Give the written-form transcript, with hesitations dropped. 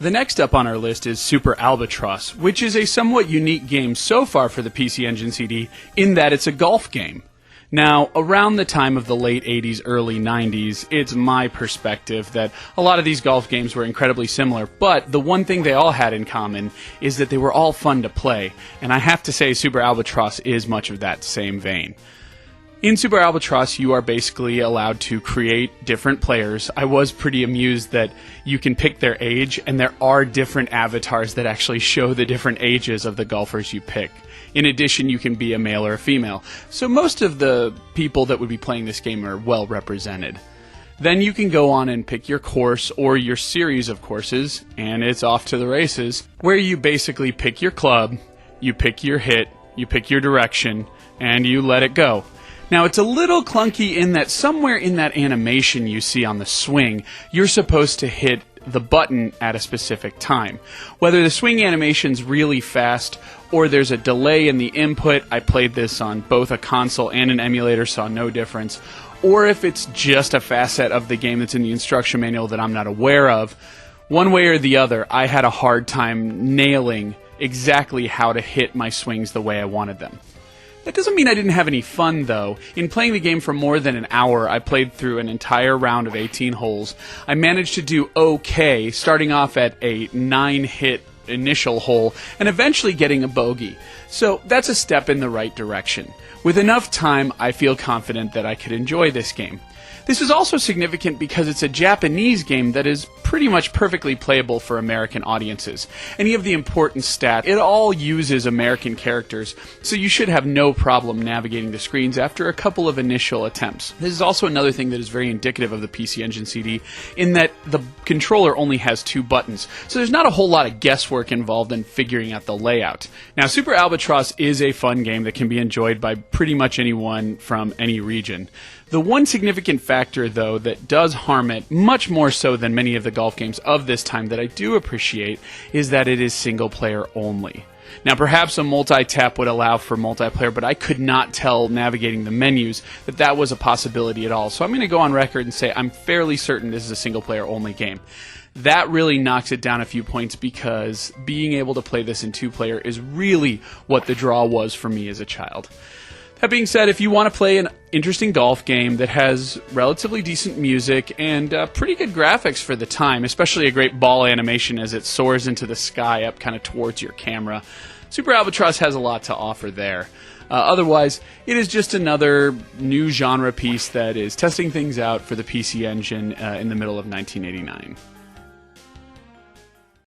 The next up on our list is Super Albatross, which is a somewhat unique game so far for the PC Engine CD in that it's a golf game. Now, around the time of the late 80s, early 90s, it's my perspective that a lot of these golf games were incredibly similar, but the one thing they all had in common is that they were all fun to play, and I have to say Super Albatross is much of that same vein. In Super Albatross, you are basically allowed to create different players. I was pretty amused that you can pick their age, and there are different avatars that actually show the different ages of the golfers you pick. In addition, you can be a male or a female. So most of the people that would be playing this game are well represented. Then you can go on and pick your course or your series of courses, and it's off to the races, where you basically pick your club, you pick your hit, you pick your direction, and you let it go. Now, it's a little clunky in that somewhere in that animation you see on the swing, you're supposed to hit the button at a specific time. Whether the swing animation's really fast or there's a delay in the input, I played this on both a console and an emulator, saw no difference, or if it's just a facet of the game that's in the instruction manual that I'm not aware of, one way or the other, I had a hard time nailing exactly how to hit my swings the way I wanted them. That doesn't mean I didn't have any fun, though. In playing the game for more than an hour, I played through an entire round of 18 holes. I managed to do okay, starting off at a 9-hit initial hole, and eventually getting a bogey. So that's a step in the right direction. With enough time, I feel confident that I could enjoy this game. This is also significant because it's a Japanese game that is pretty much perfectly playable for American audiences. Any of the important stats, it all uses American characters, so you should have no problem navigating the screens after a couple of initial attempts. This is also another thing that is very indicative of the PC Engine CD, in that the controller only has 2 buttons, so there's not a whole lot of guesswork involved in figuring out the layout. Now, Super Albatross is a fun game that can be enjoyed by pretty much anyone from any region. The one significant factor, though, that does harm it, much more so than many of the golf games of this time that I do appreciate, is that it is single-player only. Now, perhaps a multi-tap would allow for multiplayer, but I could not tell navigating the menus that that was a possibility at all. So I'm going to go on record and say I'm fairly certain this is a single-player only game. That really knocks it down a few points because being able to play this in 2-player is really what the draw was for me as a child. That being said, if you want to play an interesting golf game that has relatively decent music and pretty good graphics for the time, especially a great ball animation as it soars into the sky up kind of towards your camera, Super Albatross has a lot to offer there. Otherwise, it is just another new genre piece that is testing things out for the PC Engine in the middle of 1989.